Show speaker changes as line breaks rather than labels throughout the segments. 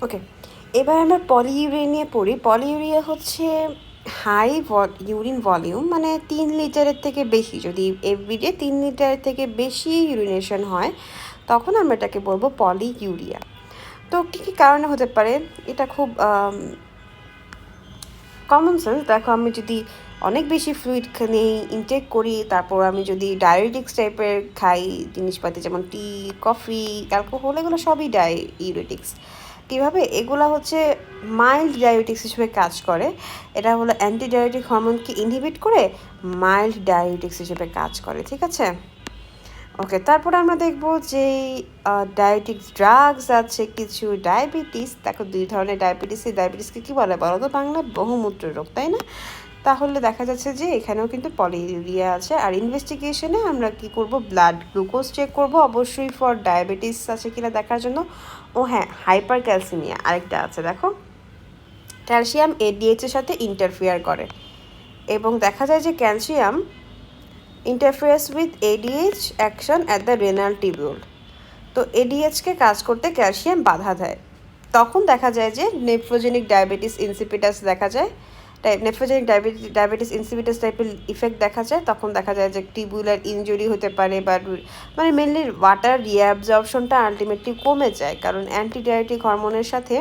ওকে, এবার আমরা পলিইউরিয়া নিয়ে পড়ি। পলিইউরিয়া হচ্ছে হাই ইউরিন ভলিউম, মানে 3 লিটারের থেকে বেশি, যদি এভরিডে 3 লিটারের থেকে বেশি ইউরিনেশন হয় তখন আমরা এটাকে বলবো পলিইউরিয়া। তো কী কী কারণে হতে পারে, এটা খুব কমন সেন্স। দেখো, আমি যদি অনেক বেশি ফ্লুইড নেই, ইনটেক করি, তারপর আমি যদি ডায়োরেটিক্স টাইপের খাই জিনিসপাতি, যেমন টি, কফি, অ্যালকোহল, এগুলো সবই ডাইউরেটিক্স। কীভাবে এগুলো হচ্ছে মাইল্ড ডায়োরেটিক্স হিসেবে কাজ করে। এটা হলো অ্যান্টি ডায়োরেটিক হরমোনকে ইনহিবিট করে মাইল্ড ডায়োরেটিক্স হিসেবে কাজ করে, ঠিক আছে? ওকে, তারপর আমরা দেখব যে ডায়াবেটিক্স ড্রাগস আছে কিছু। ডায়াবেটিস, দেখো 2 ধরনের ডায়াবেটিস। এই ডায়াবেটিসকে কী বলে বলো তো বাংলায়? বহুমূত্র রোগ, তাই না? তাহলে দেখা যাচ্ছে যে এখানেও কিন্তু পলিউরিয়া আছে। আর ইনভেস্টিগেশনে আমরা কি করব, ব্লাড গ্লুকোজ চেক করব অবশ্যই, ফর ডায়াবেটিস আছে কিনা দেখার জন্য। ও হ্যাঁ, হাইপার ক্যালসিমিয়া আরেকটা আছে। দেখো, ক্যালসিয়াম এডিএইচ এর সাথে ইন্টারফেয়ার করে, এবং দেখা যায় যে calcium interferes with ADH action at the renal tubule. তো এডিএইচকে কাজ করতে ক্যালসিয়াম বাধা দেয়। তখন দেখা যায় যে নেফ্রোজেনিক ডায়াবেটিস ইনসিপিটাস দেখা যায়। নেফ্রোজেনিক ডায়াবেটিস ইনসিপিটাস টাইপের ইফেক্ট দেখা যায়। তখন দেখা যায় যে টিবিউলার ইনজুরি হতে পারে, বা মানে মেনলি ওয়াটার রিঅ্যাবজর্পশনটা আলটিমেটলি কমে যায়, কারণ অ্যান্টিডায়োটিক হরমোনের সাথে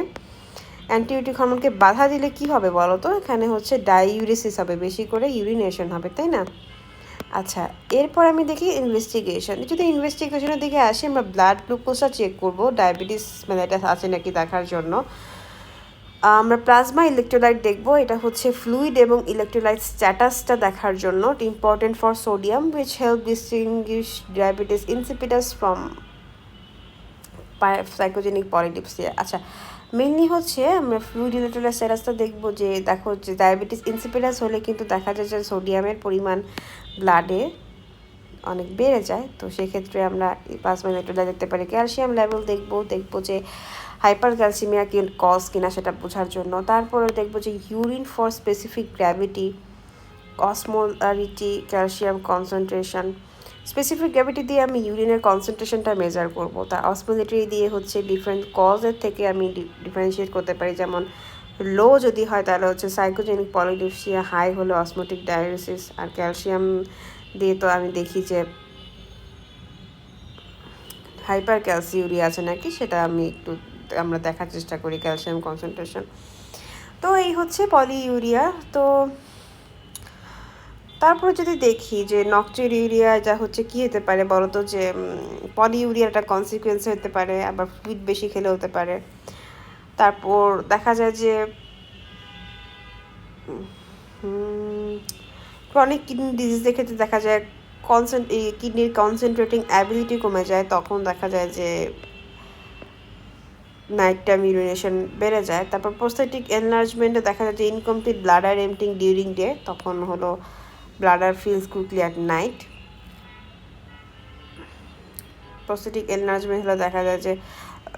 অ্যান্টিবায়োটিক হরমোনকে বাধা দিলে কি হবে বলো তো? এখানে হচ্ছে ডাইউরেসিস হবে, বেশি করে ইউরিনেশন হবে, তাই না? আচ্ছা, এরপর আমি দেখি ইনভেস্টিগেশন। যদি ইনভেস্টিগেশনের দিকে আসি, আমরা ব্লাড গ্লুকোজটা চেক করব ডায়াবেটিস মেলাইটাস আছে নাকি দেখার জন্য। আমরা প্লাজমা ইলেকট্রোলাইট দেখব, এটা হচ্ছে ফ্লুইড এবং ইলেকট্রোলাইট স্ট্যাটাসটা দেখার জন্য। Important for sodium which help distinguished diabetes insipidus from psychogenic polydipsia. আচ্ছা, মেনলি হচ্ছে আমরা ফ্লুইড ইলেকট্রোলাইট স্ট্যাটাসটা দেখব, যে দেখো যে ডায়াবেটিস ইনসিপিটাস হলে কিন্তু দেখা যায় যে সোডিয়ামের পরিমাণ ব্লাডে অনেক বেড়ে যায়। তো সেক্ষেত্রে আমরা প্লাজমা ইলেকট্রোলাইট দেখতে পারি। ক্যালসিয়াম লেভেল দেখব যে হাইপার ক্যালসিমিয়া কি কজ কিনা সেটা বোঝার জন্য। তারপরে দেখব যে urine for specific gravity, osmolarity, calcium concentration. Specific gravity দিয়ে আমি ইউরিনের কনসেন্ট্রেশনটা মেজার করব। তা অসমোলারিটি দিয়ে হচ্ছে ডিফারেন্ট কজের থেকে আমি ডিফারেন্সিয়েট করতে পারি। যেমন লো যদি হয় তাহলে হচ্ছে সাইকোজেনিক পলিডিপসিয়া, হাই হলো অসমোটিক ডায়ালিসিস। আর ক্যালসিয়াম দিয়ে তো আমি দেখি যে হাইপার ক্যালসিউরিয়া আছে নাকি, সেটা আমরা দেখার চেষ্টা করি, ক্যালসিয়াম কনসেন্ট্রেশন। তো এই হচ্ছে পলিইউরিয়া। তো তারপরে যদি দেখি যে নকচুরিউরিয়া, যা হচ্ছে কি হতে পারে বলো তো? যে পলিইউরিয়াটা কনসিকুয়েন্স হতে পারে, আবার ফ্লুইড বেশি খেলে হতে পারে। তারপর দেখা যায় যে ক্রনিক কিডনি ডিজিজের ক্ষেত্রে দেখা যায় কিডনির কনসেন্ট্রেটিং অ্যাবিলিটি কমে যায়। তখন দেখা যায় যে নাইট টাইম ইউরিনেশন বেড়ে যায়। তারপর প্রোস্টেটিক এনলার্জমেন্টে দেখা যায় যে incomplete bladder emptying during day, তখন হলো bladder feels quickly at night. Prostatic enlargement হলে দেখা যায় যে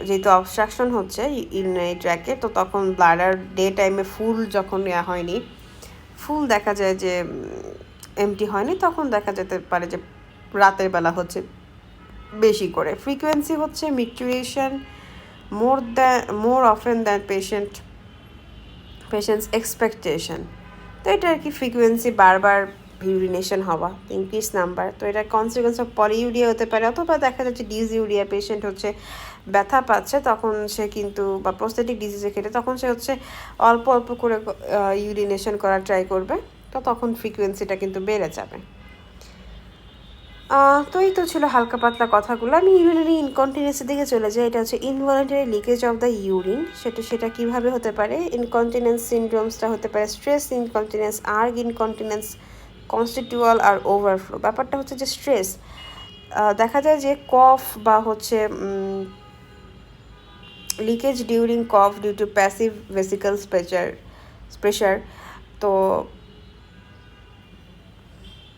যেহেতু অবস্ট্রাকশন হচ্ছে ইউরিনারি ট্র্যাকে, তো তখন ব্লাডার ডে টাইমে ফুল যখন হয়নি, ফুল দেখা যায় যে এমটি হয়নি, তখন দেখা যেতে পারে যে রাতের বেলা হচ্ছে বেশি করে। ফ্রিকোয়েন্সি হচ্ছে micturition more often than patient's expectation. তো এটা আর কি, ফ্রিকোয়েন্সি বারবার ইউরিনেশন হওয়া, ইনক্রিজ নাম্বার। তো এটা কনসিকুয়েন্স অফ পলিইউরিয়া হতে পারে, অথবা দেখা যাচ্ছে ডিসইউরিয়া, পেশেন্ট হচ্ছে ব্যথা পাচ্ছে, তখন সে কিন্তু, বা প্রোস্টেটিক ডিজিজের ক্ষেত্রে তখন সে হচ্ছে অল্প অল্প করে ইউরিনেশন করার ট্রাই করবে, তো তখন ফ্রিকোয়েন্সিটা কিন্তু বেড়ে যাবে। তো এই তো ছিল হালকা পাতলা কথাগুলো। আমি ইউরিনারি ইনকন্টিনেন্সের দিকে চলে যাই। এটা হচ্ছে involuntary leakage of the urine. সেটা কীভাবে হতে পারে? ইনকন্টিনেন্স সিনড্রোমসটা হতে পারে স্ট্রেস ইনকন্টিনেন্স, আর্গ ইনকন্টিনেন্স, কনস্টিটিউয়াল আর ওভারফ্লো। ব্যাপারটা হচ্ছে যে স্ট্রেস, দেখা যায় যে কফ বা হচ্ছে leakage during cough due to passive vesicles pressure. তো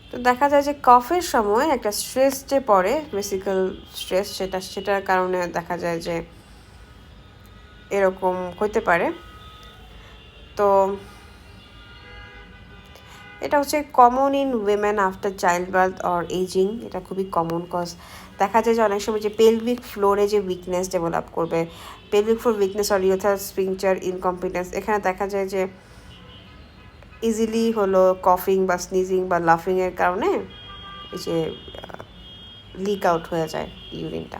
তো দেখা যায় যে কফের সময় একটা স্ট্রেস যে পড়ে, বেসিক্যাল স্ট্রেস, সেটার কারণে দেখা যায় যে এরকম হতে পারে। তো এটা হচ্ছে common in women after child birth or ageing. এটা খুবই কমন, কজ দেখা যায় যে অনেক সময় যে পেলভিক ফ্লোরে যে উইকনেস ডেভেলপ করবে, pelvic floor weakness or urethral sphincter incompetence, এখানে দেখা যায় যে ইজিলি হলো কফিং বা স্নিজিং বা লাফিংয়ের কারণে এই যে লিক আউট হয়ে যায় ইউরিনটা,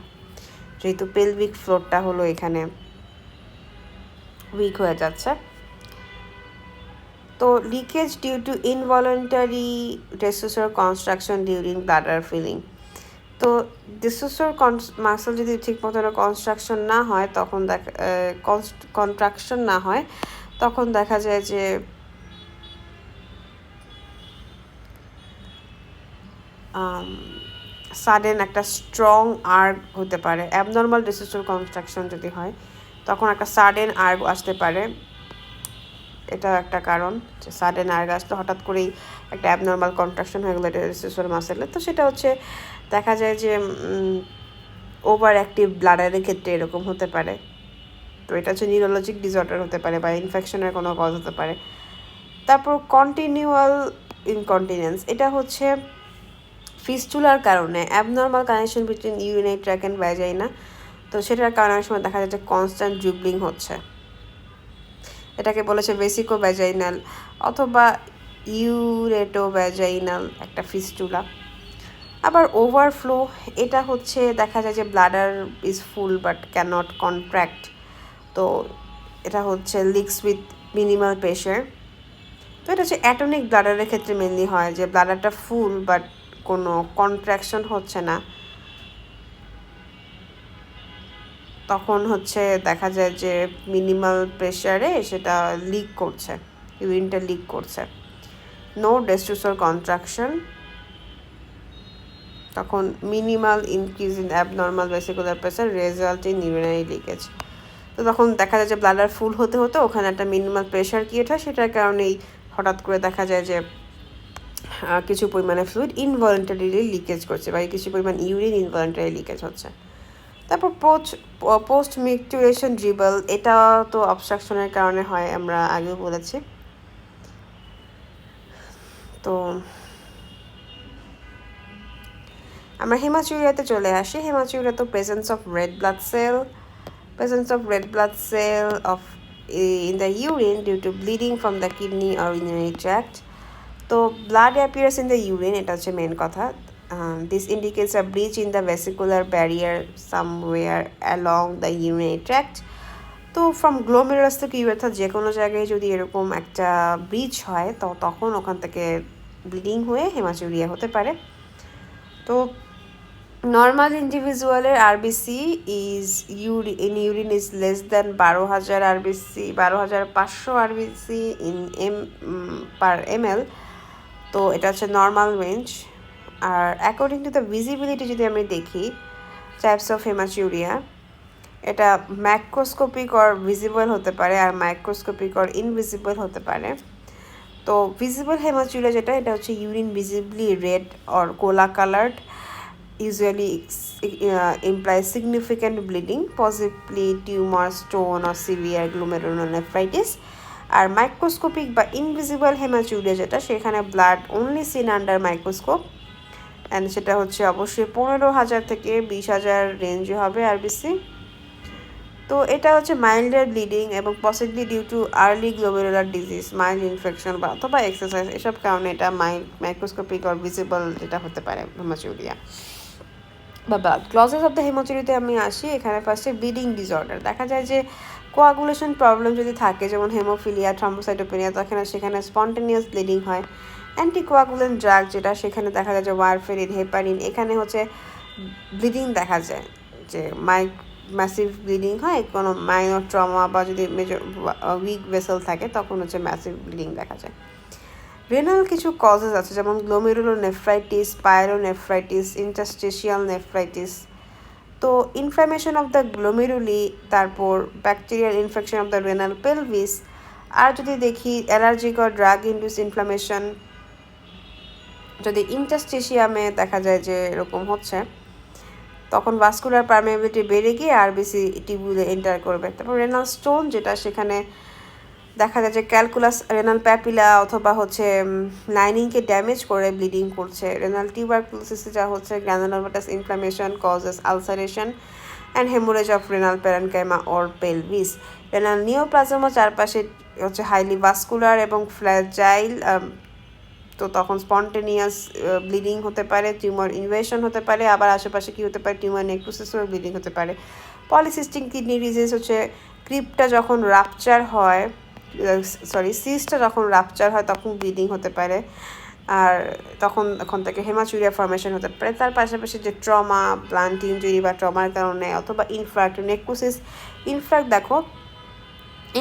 যেহেতু পেলভিক ফ্লোরটা হলো এখানে উইক হয়ে যাচ্ছে। তো leakage due to involuntary testosterone construction during bladder filling. তো টেস্টোস্টেরন মাসল যদি ঠিক মতো কনস্ট্রাকশন না হয় তখন কন্ট্রাকশন না হয় তখন দেখা যায় যে সাডেন একটা স্ট্রং আর্গ হতে পারে। অ্যাবনর্মাল টেস্টোস্টেরন কনস্ট্রাকশন যদি হয় তখন একটা সাডেন আর্গ আসতে পারে। এটা একটা কারণ যে সাডেন আর্গ আসলে হঠাৎ করেই একটা অ্যাবনর্মাল কন্ট্রাকশন হয়ে গেলো টেস্টোস্টেরন মাসেলে। তো সেটা হচ্ছে দেখা যায় যে ওভার অ্যাক্টিভ ব্লাডারের ক্ষেত্রে এরকম হতে পারে। তো এটা হচ্ছে নিউরোলজিক ডিসঅর্ডার হতে পারে বা ইনফেকশনের কোনো কজ হতে পারে। তারপর কন্টিনিউয়াল ইনকন্টিনেন্স, এটা হচ্ছে ফিস্টুলার কারণে abnormal connection between urinary track and vagina. তো সেটার কারণে অনেক সময় দেখা যায় যে কনস্ট্যান্ট জুবলিং হচ্ছে, এটাকে বলেছে ভেসিকো ভ্যাজাইনাল অথবা ইউরেটো ভ্যাজাইনাল একটা ফিস্টুলা। আবার ওভারফ্লো, এটা হচ্ছে দেখা যায় যে bladder is full but cannot contract. তো এটা হচ্ছে লিকস উইথ মিনিমাল প্রেশার। তো এটা হচ্ছে অ্যাটনিক ব্লাডারের ক্ষেত্রে মেনলি হয়, যে ব্লাডারটা ফুল বাট কোনো কন্ট্রাকশন হচ্ছে না, তখন হচ্ছে দেখা যায় যে মিনিমাল প্রেশারে সেটা লিক করছে, ইউরিনটা লিক করছে। নো টেস্টোস্টেরন কন্ট্রাকশন, তখন minimal increase in abnormal vesicular pressure result in urinary leakage. তো তখন দেখা যায় যে ব্লাডার ফুল হতে হতে ওখানে একটা মিনিমাল প্রেশার ক্রিয়েট হয়, সেটার কারণেই হঠাৎ করে দেখা যায় যে কিছু পরিমাণে ফ্লুইড ইনভলেন্টারিলি লিকেজ করছে বা কিছু পরিমাণ ইউরিন ইনভলেন্টারি লিকেজ হচ্ছে। তারপর পোস্ট মিকচুরেশন ড্রিবল, এটা তো অবস্ট্রাকশনের কারণে হয়, আমরা আগেও বলেছি। তো আমরা হেমাচুরিয়াতে চলে আসি। হেমাচুরিয়া তো presence of red blood cell of in the urine due to bleeding from the kidney or urinary tract. তো blood appears in the urine, এটা হচ্ছে মেন কথা। This indicates a breach in the vesicular barrier somewhere along the urinary tract. তো from glomerulus থেকে urethra যে কোনো জায়গায় যদি এরকম একটা ব্রিচ হয় তো তখন ওখান থেকে ব্লিডিং হয়ে হেমাচুরিয়া হতে পারে। তো নর্মাল ইন্ডিভিজুয়ালের RBC is urine is less than 12,000 RBC, 12,500 RBC in per ml। তো এটা হচ্ছে নর্মাল রেঞ্জ। আর অ্যাকর্ডিং টু দ্য ভিজিবিলিটি যদি আমি দেখি টাইপস অফ হেমাচুরিয়া, এটা ম্যাক্রোস্কোপিক অর ভিজিবল হতে পারে আর মাইক্রোস্কোপিক অর ইনভিজিবল হতে পারে। তো ভিজিবল হেমাচুরিয়া যেটা, এটা হচ্ছে urine visibly red or cola coloured, usually implies significant bleeding, possibly tumor, stone or severe glomerulonephritis. আর মাইক্রোস্কোপিক বা ইনভিজিবল হেমাচুরিয়া যেটা, সেখানে blood only seen under microscope, and সেটা হচ্ছে অবশ্যই 15,000 থেকে 20,000 রেঞ্জে হবে আরবিসি। তো এটা হচ্ছে মাইল্ডার ব্লিডিং এবং possibly due to early glomerular disease, mild infection বা অথবা এক্সারসাইজ, এসব কারণে এটা মাইক্রোস্কোপিক অর ভিজিবল যেটা হতে পারে হেমাচুরিয়া বা ব্লাড। ক্লজেস অফ দ্য হেমাচুরিয়াতে আমি আসি। এখানে ফার্স্টে ব্লিডিং ডিসঅর্ডার, দেখা যায় যে কোয়াগুলেশন প্রবলেম যদি থাকে, যেমন হেমোফিলিয়া, থ্রম্বোসাইটোপেনিয়া, তখন সেখানে স্পন্টেনিয়াস ব্লিডিং হয়। অ্যান্টিকোয়াগুলেন্ট ড্রাগ যেটা, সেখানে দেখা যায় যে ওয়ারফেরিন, হেপারিন, এখানে হচ্ছে ব্লিডিং দেখা যায় যে ম্যাসিভ ব্লিডিং হয়। কোনো মাইনর ট্রমা বা যদি মেজর উইক ভেসেল থাকে তখন হচ্ছে ম্যাসিভ ব্লিডিং দেখা যায়। রেনাল কিছু কজেস আছে, যেমন গ্লোমেরুলোনেফ্রাইটিস, পাইরোনেফ্রাইটিস, ইন্টারস্টিশিয়াল নেফ্রাইটিস। তো ইনফ্লামেশন অফ দ্য গ্লোমেরুলি, তারপর bacterial infection of the renal pelvis. আর যদি দেখি allergic or drug induced inflammation, যদি ইন্টারস্টিশিয়ামে দেখা যায় যে এরকম হচ্ছে, তখন ভাস্কুলার পারমেবিলিটি বেড়ে গিয়ে আরবিসি টিবিউলে এন্টার করবে। তারপর রেনাল স্টোন যেটা, সেখানে দেখা যায় যে ক্যালকুলাস রেনাল প্যাপিলা অথবা হচ্ছে লাইনিংকে ড্যামেজ করে ব্লিডিং করছে। রেনাল টিউবারকুলোসিসে যা হচ্ছে granulomatous inflammation causes ulceration and haemorrhage of renal parenchyma or pelvis. Renal নিওপ্লাজমও চারপাশে হচ্ছে হাইলি ভাস্কুলার এবং ফ্র্যাজাইল, তো তখন স্পন্টেনিয়াস ব্লিডিং হতে পারে, টিউমার ইনভেশন হতে পারে, আবার আশেপাশে কী হতে পারে টিউমার নেক্রোসিসও ব্লিডিং হতে পারে। পলিসিস্টিক কিডনি ডিজিজ হচ্ছে ক্রিপটা যখন রাপচার হয়, সিস্টটা যখন রাপচার হয় তখন ব্লিডিং হতে পারে, আর তখন ওখান থেকে হেমাচুরিয়া ফর্মেশন হতে পারে। তার পাশাপাশি যে ট্রমা, ব্লান্ট ইনজুরি বা ট্রমার কারণে অথবা ইনফ্রাক্ট নেক্রোসিস। দেখো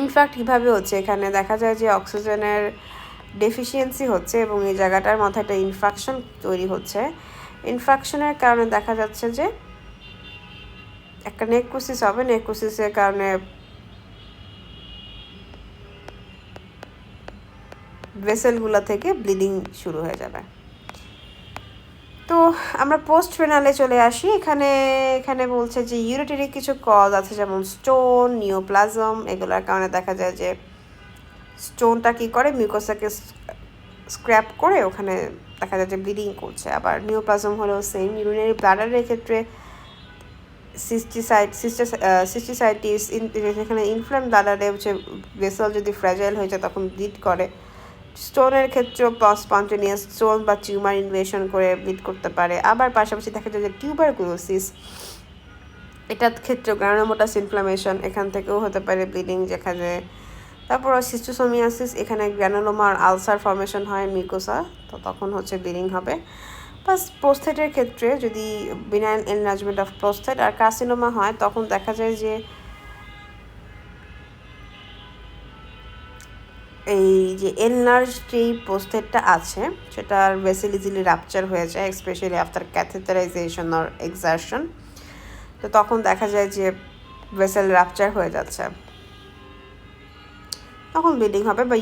ইনফ্যাক্ট কীভাবে হচ্ছে, এখানে দেখা যায় যে অক্সিজেনের ডেফিসিয়েন্সি হচ্ছে এবং এই জায়গাটার মধ্যে একটা ইনফেকশন তৈরি হচ্ছে। ইনফেকশনের কারণে দেখা যাচ্ছে যে একটা নেক্রোসিস হবে, নেক্রোসিসের কারণে ভেসেলগুলো থেকে ব্লিডিং শুরু হয়ে যাবে। তো আমরা পোস্ট রেনালে চলে আসি। এখানে বলছে যে ইউরিটারি কিছু কজ আছে, যেমন স্টোন, নিওপ্লাজম, এগুলোর কারণে দেখা যায় যে স্টোনটা কী করে মিউকোসাকে স্ক্র্যাপ করে ওখানে দেখা যায় যে ব্লিডিং করছে। আবার নিওপ্লাজম হলেও সেম। ইউরিনারি ব্লাডারের ক্ষেত্রে সিস্টিসাইটিস, যেখানে ইনফ্লাম ব্লাডারে হচ্ছে ভেসেল যদি ফ্র্যাজাইল হয়ে যায় তখন ব্লিড করে। স্টোনের ক্ষেত্রেও স্পন্টেনিয়াস স্টোন বা টিউমার ইনভেশন করে ব্লিড করতে পারে। আবার পাশাপাশি দেখা যায় যে টিউবারকুলোসিস, এটার ক্ষেত্রেও গ্রানুলোমাটাস ইনফ্লামেশন, এখান থেকেও হতে পারে ব্লিডিং। যেখানে তারপর সিস্টোসোমিয়াসিস, এখানে গ্রানুলোমার আলসার ফর্মেশন হয় মিউকোসা, তো তখন হচ্ছে ব্লিডিং হবে। প্লাস প্রোস্টেটের ক্ষেত্রে যদি বিনাইন এনলার্জমেন্ট অফ প্রোস্টেট আর কার্সিনোমা হয় তখন দেখা যায় যে এই যে এনলার্জ যেই প্রোস্টেটটা আছে সেটার ভেসেল ইজিলি রাপচার হয়ে যায়, specially after catheterisation or exertion. তো তখন দেখা যায় যে ভেসেল রাপচার হয়ে যাচ্ছে, তখন ব্লিডিং হবে। বা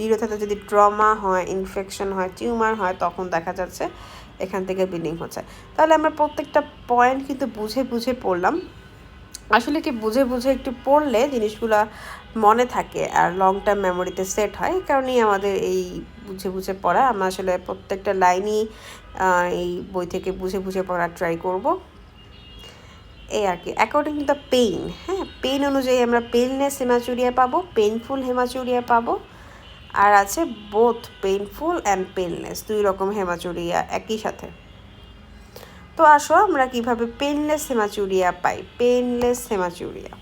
ইউরোথাতে যদি ট্রমা হয়, ইনফেকশন হয়, টিউমার হয়, তখন দেখা যাচ্ছে এখান থেকে ব্লিডিং হচ্ছে। তাহলে আমরা প্রত্যেকটা পয়েন্ট কিন্তু বুঝে বুঝে পড়লাম। আসলে কি বুঝে বুঝে একটু পড়লে জিনিসগুলো মনে থাকে আর লং টার্ম মেমোরিতে সেট হয়, এই কারণেই আমাদের এই বুঝে বুঝে পড়া। আমরা আসলে প্রত্যেকটা লাইনই এই বই থেকে বুঝে বুঝে পড়ার ট্রাই করব, এই আর কি। অ্যাকর্ডিং টু দ্য পেইন, হ্যাঁ, পেইন অনুযায়ী আমরা পেইনলেস হেমাচুরিয়া পাবো, পেইনফুল হেমাচুরিয়া পাবো, আর আছে বোথ পেইনফুল অ্যান্ড পেইনলেস, দুই রকম হেমাচুরিয়া একই সাথে। তো আসো আমরা কিভাবে পেইনলেস হেমাচুরিয়া পাই। পেইনলেস হেমাচুরিয়া,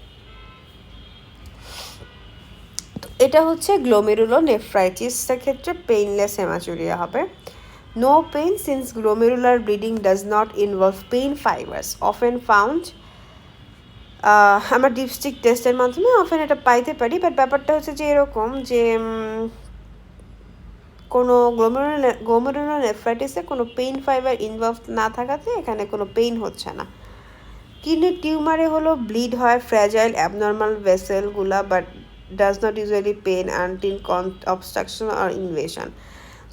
তো এটা হচ্ছে গ্লোমেরুলোনেফ্রাইটিসের ক্ষেত্রে পেইনলেস হেমাচুরিয়া হবে। No pain since glomerular bleeding does not involve pain fibres often found. আমরা ডিপস্টিক টেস্টের মাধ্যমে অফেন এটা পাইতে পারি, বাট ব্যাপারটা হচ্ছে যে এরকম যে কোনো গ্লোমেরুলোনেফ্রাইটিসে কোনো পেইন ফাইবার ইনভলভ না থাকাতে এখানে কোনো পেইন হচ্ছে না। কিডনির টিউমারে হলো ব্লিড হয় ফ্র্যাজাইল অ্যাবনর্মাল ভেসেলগুলা, but does not usually pain until obstruction আর ইনভেশন।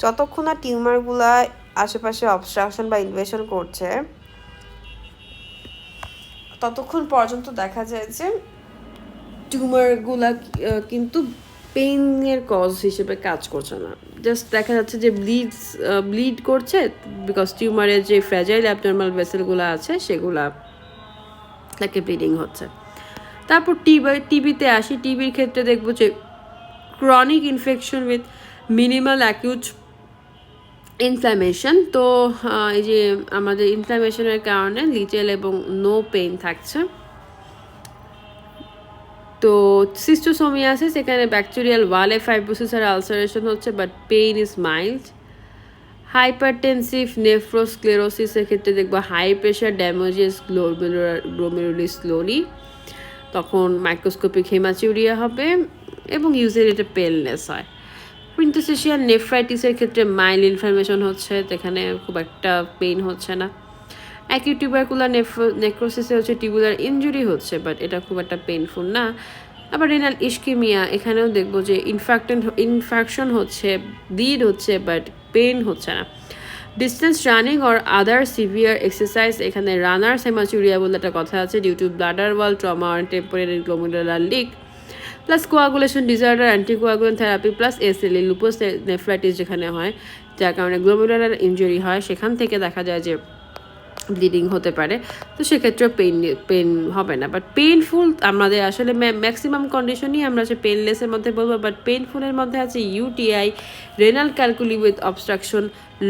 যতক্ষণ না টিউমারগুলা আশেপাশে অবস্ট্রাকশন বা ইনভেশন করছে ততক্ষণ পর্যন্ত দেখা যায় যে টিউমারগুলা কিন্তু পেইনের কজ হিসেবে কাজ করছে না। জাস্ট দেখা যাচ্ছে যে ব্লিড করছে বিকজ টিউমারের যে ফ্র্যাজাইল অ্যাবনর্মাল ভেসেলগুলো আছে সেগুলা তাকে ব্লিডিং হচ্ছে। তারপর টিবিতে আসি। টিবির ক্ষেত্রে দেখবো যে chronic infection with minimal acute inflammation. তো এই যে আমাদের ইনফ্ল্যামেশনের কারণে লিটেল এবং নো পেইন থাকছে। তো সিস্টোসোমিয়াসিস, এখানে ব্যাকটেরিয়াল ওয়ালে ফাইব্রোসিস আর আলসারেশন হচ্ছে, but pain is mild. Hypertensive নেফ্রোস্ক্লেরোসিসের ক্ষেত্রে দেখবো high pressure damages glomeruli slowly, তখন মাইক্রোস্কোপিক হেমাচুরিয়া হবে এবং ইউজুয়ালি এটা পেনলেস হয়। ইন্টারস্টিশিয়াল নেফ্রাইটিসের ক্ষেত্রে মাইল্ড ইনফ্লামেশন হচ্ছে, যেখানে খুব একটা পেইন হচ্ছে না। অ্যাকিউট টিউবারকুলার নেক্রোসিসে হচ্ছে টিউবুলার ইনজুরি হচ্ছে, বাট এটা খুব একটা পেইনফুল না। আবার রেনাল ইস্কিমিয়া, এখানেও দেখবো যে ইনফেকশন হচ্ছে, ব্লিড হচ্ছে, বাট পেইন হচ্ছে না। Distance running or other severe exercise, এখানে রানার্স হেমাচুরিয়া বলে একটা কথা আছে due to bladder wall trauma আর temporary glomerular leak.
Plus coagulation disorder, anticoagulant therapy, plus SLE lupus nephritis যেখানে হয়, যার কারণে গ্লোমেরুলার ইনজুরি হয়, সেখান থেকে দেখা যায় যে ব্লিডিং হতে পারে। তো সেক্ষেত্রে পেন হবে না, বাট পেইনফুল আমাদের আসলে ম্যাক্সিমাম কন্ডিশনই আমরা হচ্ছে পেনলেসের মধ্যে বলবো, বাট পেইনফুলের মধ্যে আছে UTI, renal calculi with obstruction,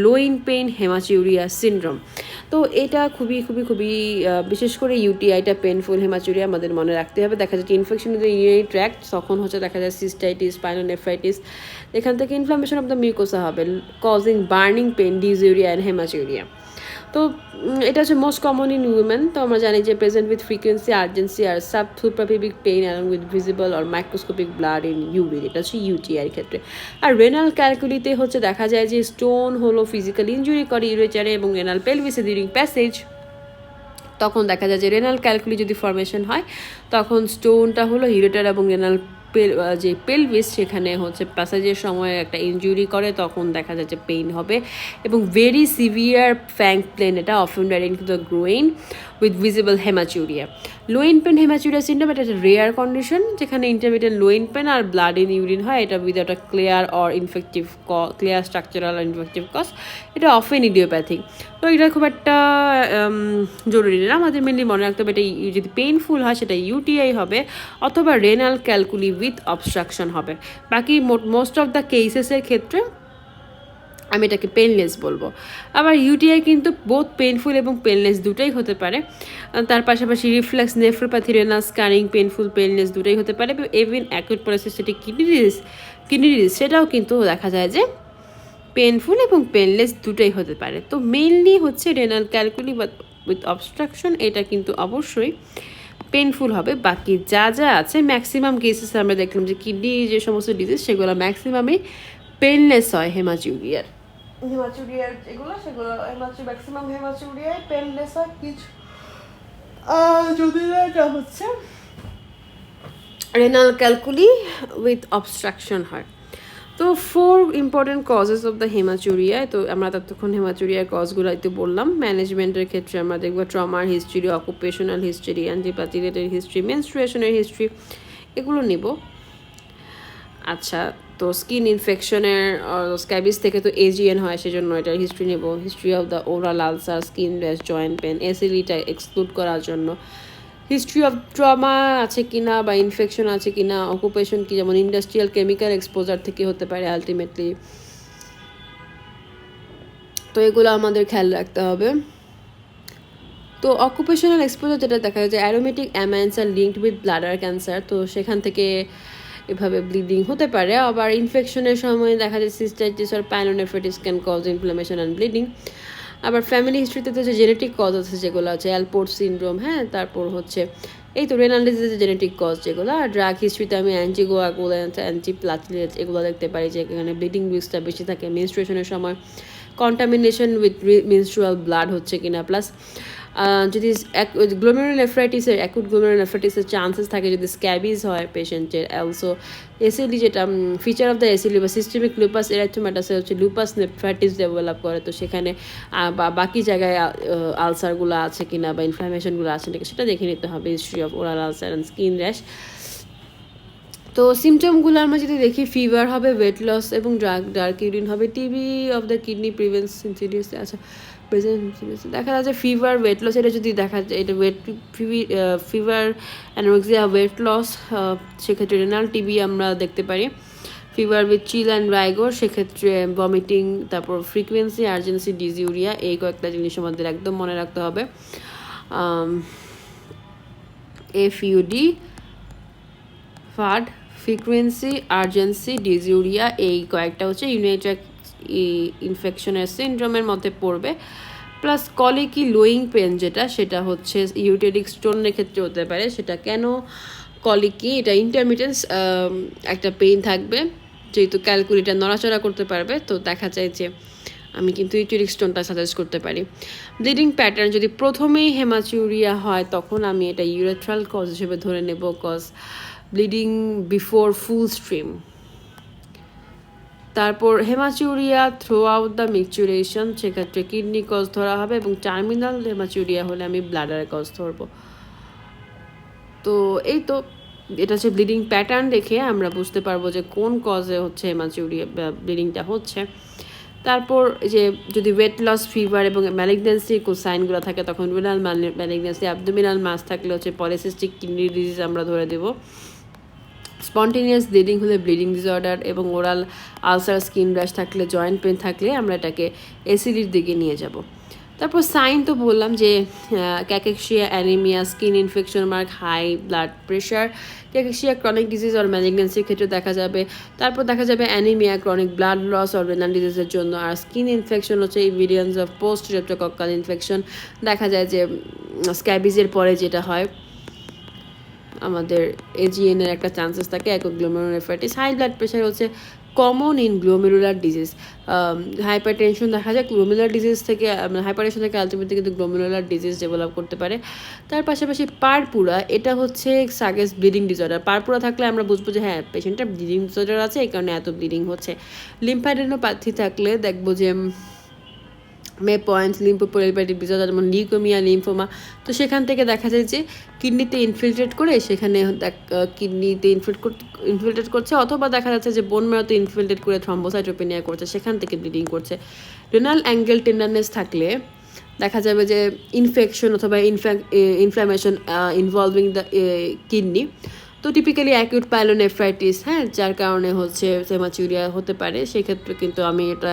loin pain, haematuria syndrome. তো এটা খুবই খুবই খুবই বিশেষ করে ইউটিআইটা পেনফুল, হেমাচুরিয়া আমাদের মনে রাখতে হবে। দেখা যাচ্ছে infection of the urinary tract, তখন হচ্ছে দেখা যায় সিস্টাইটিস, পাইলোনেফ্রাইটিস, এখান থেকে ইনফ্লামেশন অফ দ্য মিউকোসা হবে, causing burning pain, dysuria and haematuria. তো এটা হচ্ছে মোস্ট কমন ইন উইমেন। তো আমরা জানি যে প্রেজেন্ট উইথ ফ্রিকোয়েন্সি, আর্জেন্সি আর suprapubic pain along with visible or microscopic blood in urine, এটা হচ্ছে ইউটিআইয়ের ক্ষেত্রে। আর রেনাল ক্যালকুলিতে হচ্ছে দেখা যায় যে স্টোন হলো ফিজিক্যাল ইনজুরি করে ইউরেটারে এবং রেনাল পেলভিসে ডিউরিং প্যাসেজ, তখন দেখা যায় যে রেনাল ক্যালকুলি যদি ফর্মেশন হয়, তখন স্টোনটা হলো ইউরেটার এবং রেনাল যে পেলভিস সেখানে হচ্ছে প্যাসেজের সময় একটা ইনজুরি করে, তখন দেখা যায় যে পেইন হবে এবং ভেরি সিভিয়ার ফ্যাং প্লেন, এটা often direct to the groin with visible haematuria. Loin pain haematuria syndrome, এটা একটা রেয়ার কন্ডিশন যেখানে ইন্টারমিডিয়েট লোইন পেন আর ব্লাড ইন ইউরিন হয়, এটা without a clear or infective clear structural আর infective cause, এটা often idiopathic. তো এটা খুব একটা জরুরি না, আমাদের মেনলি মনে রাখতে হবে এটা যদি পেইনফুল হয় সেটা ইউটিআই হবে অথবা রেনাল ক্যালকুলি উইথ অবস্ট্রাকশন হবে। বাকি মোস্ট অফ দ্য কেসেসের ক্ষেত্রে আমি এটাকে পেনলেস বলবো। আবার ইউটিআই কিন্তু বোথ পেনফুল এবং পেনলেস দুটোই হতে পারে। তার পাশাপাশি reflex nephropathy, renal scarring, painful painless দুটোই হতে পারে। Even acute polycystic kidney disease সেটাও কিন্তু দেখা যায় যে পেনফুল এবং পেনলেস দুটোই হতে পারে। তো মেইনলি হচ্ছে রেনাল ক্যালকুলি উইথ অবস্ট্রাকশন, এটা কিন্তু অবশ্যই পেনফুল হবে। বাকি যা যা আছে ম্যাক্সিমাম কেসেস আমরা দেখলাম যে কিডনি যে সমস্ত ডিজিজ সেগুলো ম্যাক্সিমামই পেনলেস হয়। হেমাচুরিয়ার এগুলো সেগুলো ম্যাক্সিমাম হেমাচুরিয়ায় পেনলেস হয়, কিছু যদি এটা হচ্ছে রেনাল ক্যালকুলি উইথ অবস্ট্রাকশন হয়। তো 4 important causes of the haematuria. তো আমরা ততক্ষণ হেমাচুরিয়ার কজগুলো একটু বললাম। ম্যানেজমেন্টের ক্ষেত্রে আমরা দেখবো ট্রমার history, occupational history, antipathy related history, মেনস্ট্রুয়েশনের হিস্ট্রি, এগুলো নেব। আচ্ছা, তো স্কিন ইনফেকশনের স্ক্যাবিস থেকে তো এজিএন হয়, সেজন্য এটার হিস্ট্রি নেব। History of the oral ulcer, skin rash, joint pain, এসিলিটা এক্সক্লুড করার জন্য। হিস্ট্রি অফ ট্রমা আছে কিনা বা ইনফেকশন আছে কিনা, অকুপেশন কি, যেমন ইন্ডাস্ট্রিয়াল কেমিক্যাল এক্সপোজার থেকে হতে পারে আলটিমেটলি। তো এগুলো আমাদের খেয়াল রাখতে হবে। তো অকুপেশনাল এক্সপোজার যেটা দেখা যায় যে aromatic amines are linked with bladder cancer, তো সেখান থেকে এভাবে ব্লিডিং হতে পারে। আবার ইনফেকশনের সময় দেখা যায় সিস্টাইটিস আর pyelonephritis can cause inflammation and bleeding. আবার ফ্যামিলি হিস্ট্রিতে তো যে জেনেটিক কজ আছে যেগুলো আছে অ্যালপোর্ট সিনড্রোম, হ্যাঁ, তারপর হচ্ছে এই তো রেনাল ডিজিজের জেনেটিক কজ যেগুলো। আর ড্রাগ হিস্ট্রিতে আমি অ্যান্টিকোয়াগুলেন্ট, অ্যান্টিপ্লাটিলেট এগুলো দেখতে পারি যে এখানে ব্লিডিং রিস্কটা বেশি থাকে। মেনস্ট্রুয়েশনের সময় কন্টামিনেশন উইথ মেনস্ট্রুয়াল ব্লাড হচ্ছে কিনা, প্লাস যদি গ্লোমেরুলোনেফ্রাইটিসের অ্যাকুট গ্লোমেরুলোনেফ্রাইটিসের চান্সেস থাকে যদি স্ক্যাবিজ হয় পেশেন্টের। অলসো এসএলই যেটা ফিচার অফ দ্য এসএলই বা সিস্টেমিক লুপাস এরাইথোম্যাটাসে হচ্ছে লুপাস নেফ্রাইটিস ডেভেলপ করে, তো সেখানে বা বাকি জায়গায় আলসারগুলো আছে কিনা বা ইনফ্লামেশনগুলো আছে নাকি সেটা দেখে নিতে হবে। History of oral ulcer and skin rash. তো সিমটমগুলো আমরা যদি দেখি, ফিভার হবে, ওয়েট লস এবং ডার্ক ইউরিন হবে। TB of the kidney prevention serious, আচ্ছা দেখা যাচ্ছে ফিভার, ওয়েট লস, এটা যদি দেখা যায় এটা ফিভার, অ্যানোরেক্সিয়া, ওয়েট লস, সেক্ষেত্রে রেনাল টিবি আমরা দেখতে পারি। Fever with chill and rigor, সেক্ষেত্রে ভমিটিং, তারপর ফ্রিকোয়েন্সি, আর্জেন্সি, ডিজিউরিয়া, এই কয়েকটা জিনিস আমাদের একদম মনে রাখতে হবে। এফইউডি, ফাড, ফ্রিকোয়েন্সি, আর্জেন্সি, ডিজিউরিয়া, এই কয়েকটা হচ্ছে ইউরিনারি ইনফেকশনের সিনড্রোমের মধ্যে পড়বে। প্লাস কলিকি লোয়িং পেন যেটা, সেটা হচ্ছে ইউটেরিক স্টোনের ক্ষেত্রে হতে পারে। সেটা কেন কলিকি, এটা ইন্টারমিটেন্স একটা পেইন থাকবে, যেহেতু ক্যালকুলিটা নড়াচড়া করতে পারবে। তো দেখা যায় যে আমি কিন্তু ইউটেরিক স্টোনটা সাজেস্ট করতে পারি। ব্লিডিং প্যাটার্ন যদি প্রথমেই হেমাচুরিয়া হয়, তখন আমি এটা ইউরেথ্রাল কজ হিসেবে ধরে নেব, কজ ব্লিডিং বিফোর ফুল স্ট্রিম। তারপর হেমাচুরিয়া থ্রু আউট দ্য মিকচুরেশন, সেক্ষেত্রে কিডনি কজ ধরা হবে, এবং টার্মিনাল হেমাচুরিয়া হলে আমি ব্লাডার কজ ধরবো। তো এই তো এটা হচ্ছে ব্লিডিং প্যাটার্ন দেখে আমরা বুঝতে পারবো যে কোন কজে হচ্ছে হেমাচুরিয়া ব্লিডিংটা হচ্ছে। তারপর যে যদি ওয়েট লস, ফিভার এবং ম্যালিগন্যান্সির সাইনগুলো থাকে তখন রিনাল ম্যালিগন্যান্সি, অ্যাবডোমিনাল মাস থাকলে হচ্ছে পলিসিস্টিক কিডনি ডিজিজ আমরা ধরে দেবো। স্পন্টেনিয়াস ব্লিডিং হলে ব্লিডিং ডিসঅর্ডার, এবং ওরাল আলসার, স্কিন র্যাশ থাকলে, জয়েন্ট পেন থাকলে আমরা এটাকে এসিডির দিকে নিয়ে যাব। তারপর সাইন তো বললাম যে cachexia, anaemia, skin infection mark, high blood pressure, cachexia chronic disease আর ম্যালিগন্যান্সির ক্ষেত্রে দেখা যাবে। তারপর দেখা যাবে অ্যানিমিয়া ক্রনিক ব্লাড লস আর রেনাল ডিজিজের জন্য। আর স্কিন ইনফেকশন হচ্ছে evidence of post streptococcal infection. দেখা যায় যে স্ক্যাবিজের পরে যেটা হয় আমাদের এজিএন এর একটা চান্সেস থাকে, একক গ্লোমেরুলারনেফ্রাইটিস। হাই ব্লাড প্রেশার হচ্ছে common in glomerular disease. Hyper tension দেখা যায় গ্লোমেরুলার ডিজিজ থেকে, হাইপার টেনশন থেকে আলটিমেটলি কিন্তু গ্লোমেরুলার ডিজিজ ডেভেলপ করতে পারে। তার পাশাপাশি পারপুরা, এটা হচ্ছে সাগেস ব্লিডিং ডিসঅর্ডার। পারপুরা থাকলে আমরা বুঝবো যে হ্যাঁ পেশেন্টটা ব্লিডিং ডিসঅর্ডার আছে, এই কারণে এত ব্লিডিং হচ্ছে। লিম্ফাডেনোপ্যাথি থাকলে দেখবো যে মে পয়েন্টস, লিম্ফোপ্রাইটিক ডিসঅর্ডার যেমন লিউকেমিয়া, লিম্ফোমা, তো সেখান থেকে দেখা যায় যে কিডনিতে ইনফিল্ট্রেট করে সেখানে কিডনিতে ইনফিল্ট্রেট করছে, অথবা দেখা যাচ্ছে যে বোন ম্যারোতে ইনফিল্ট্রেট করে থ্রম্বোসাইটোপেনিয়া করছে, সেখান থেকে ব্লিডিং করছে। রেনাল অ্যাঙ্গেল টেন্ডারনেস থাকলে দেখা যাবে যে ইনফেকশন অথবা ইনফ্ল্যামেশন ইনভলভিং দ্য কিডনি। তো টিপিক্যালি অ্যাকিউট পাইলোনেফ্রাইটিস, হ্যাঁ, যার কারণে হচ্ছে হেমাচুরিয়া হতে পারে। সেক্ষেত্রে কিন্তু আমি এটা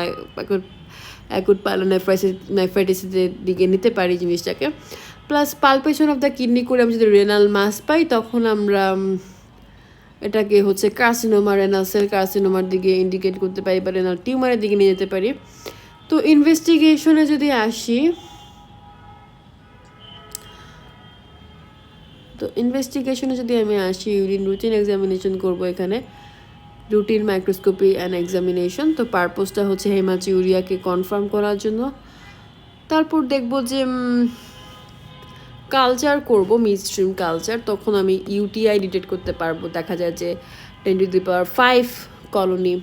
অ্যাকুট পাইলোনেফ্রাইটিসের দিকে নিতে পারি জিনিসটাকে। Plus palpation of the kidney করে আমি যদি রেনাল মাস পাই তখন আমরা এটাকে হচ্ছে কার্সিনোমা, রেনাল সেল কার্সিনোমার দিকে ইন্ডিকেট করতে পারি বা রেনাল টিউমারের দিকে নিয়ে যেতে পারি। তো ইনভেস্টিগেশনে যদি আসি, ইউরিন রুটিন এক্সামিনেশন করবো এখানে, রুটিন মাইক্রোস্কোপি অ্যান্ড এক্সামিনেশন। তো পারপোজটা হচ্ছে হেমাচুরিয়াকে কনফার্ম করার জন্য। তারপর দেখব যে কালচার করব, মিডস্ট্রিম কালচার, তখন আমি ইউটিআই ডিটেক্ট করতে পারবো। দেখা যায় যে 10⁵ কলোনি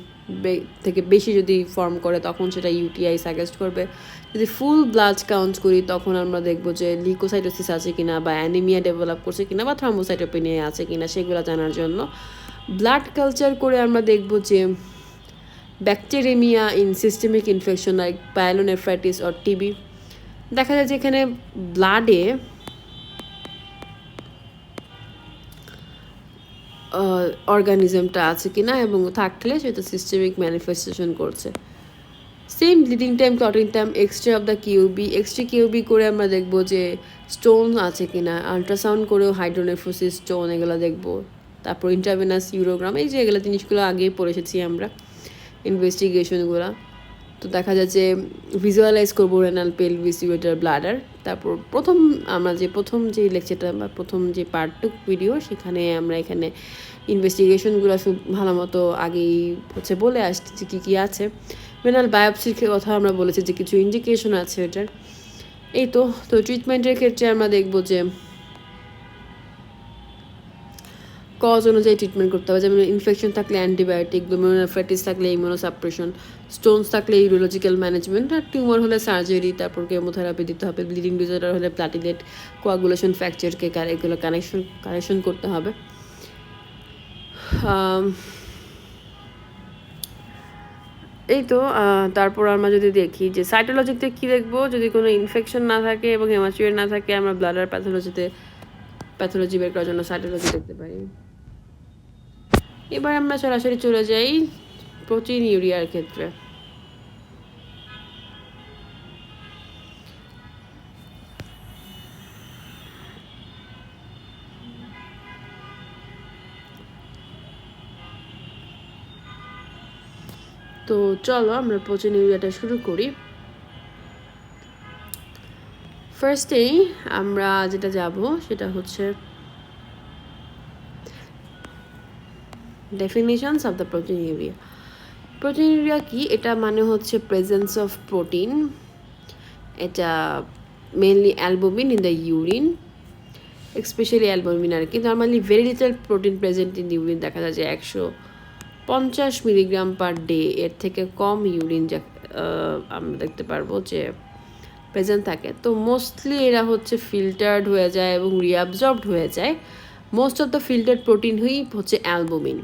থেকে বেশি যদি ফর্ম করে তখন সেটা ইউটিআই সাজেস্ট করবে। যদি ফুল ব্লাড কাউন্ট করি তখন আমরা দেখব যে লিউকোসাইটোসিস আছে কিনা, বা অ্যানিমিয়া ডেভেলপ করছে কিনা, বা থ্রম্বোসাইটোপেনিয়া আছে কিনা, সেগুলো জানার জন্য। ব্লাড কালচার করে আমরা দেখব যে bacteraemia in systemic infection like pyelonephritis or TB. দেখা যায় যে এখানে ব্লাডে অর্গানিজমটা আছে কিনা, এবং থাকলে সেটা সিস্টেমিক ম্যানিফেস্টেশন করছে। Same bleeding time, clotting time, X-ray of the KUB করে আমরা দেখব যে স্টোন আছে কিনা। আলট্রাসাউন্ড করেও হাইড্রোনেফ্রোসিস, স্টোন, এগুলো দেখবো। তারপর ইন্টারভেনাস ইউরোগ্রাম, এই যে এগুলো জিনিসগুলো আগেই পড়ে এসেছি আমরা, ইনভেস্টিগেশনগুলো। তো দেখা যায় যে ভিজুয়ালাইজ করবো রেনাল, পেলভিস, ইউরেটার, ব্লাডার। তারপর প্রথম যে লেকচারটা বা প্রথম যে পার্টটুক ভিডিও, সেখানে আমরা এখানে ইনভেস্টিগেশনগুলো ভালো মতো আগেই হচ্ছে বলে আসছি যে কী কী আছে। রেনাল বায়োপসির কথা আমরা বলেছি যে কিছু ইন্ডিকেশন আছে এটার। এই তো ট্রিটমেন্টের ক্ষেত্রে আমরা দেখবো যে কজ অনুযায়ী ট্রিটমেন্ট করতে হবে। যেমন ইনফেকশন থাকলে অ্যান্টিবায়োটিক, গ্লোমেরুলারনেফ্রাইটিস থাকলে ইমিউনোসাপ্রেশন, স্টোনস থাকলে ইউরোলজিক্যাল ম্যানেজমেন্ট, আর টিউমার হলে সার্জারি, তারপর কেমোথেরাপি দিতে হবে। ব্লিডিং ডিসঅর্ডার হলে প্লাটিলেট, কোয়াগুলেশন ফ্র্যাকচারকে এগুলো কারেকশন করতে হবে। এই তো তারপর আমরা যদি দেখি যে সাইটোলজিতে কী দেখবো, যদি কোনো ইনফেকশন না থাকে এবং হেমাচুরিয়া না থাকে, আমরা ব্লাডার প্যাথোলজি বের করার জন্য সাইটোলজি দেখতে পারি। এবার আমরা সরাসরি চলে যাই প্রোটিনিউরিয়ার ক্ষেত্রে। তো চলো আমরা প্রোটিনিউরিয়াটা শুরু করি। ফার্স্টেই আমরা যেটা যাব সেটা হচ্ছে definitions of the proteinuria. Proteinuria কি? এটা মানে হচ্ছে প্রেজেন্স অফ প্রোটিন। এটা mainly albumin in the urine, especially albumin আর কি। Normally very little protein present in urine, দেখা যায় যে 150 মিলিগ্রাম পার ডে, এর থেকে কম ইউরিন আমরা দেখতে পারবো যে প্রেজেন্ট থাকে। তো মোস্টলি এরা হচ্ছে ফিল্টার্ড হয়ে যায় এবং রিঅ্যাবজর্বড হয়ে যায় মোস্ট অফ দ্য ফিল্টার্ড প্রোটিনই হচ্ছে অ্যালবুমিন।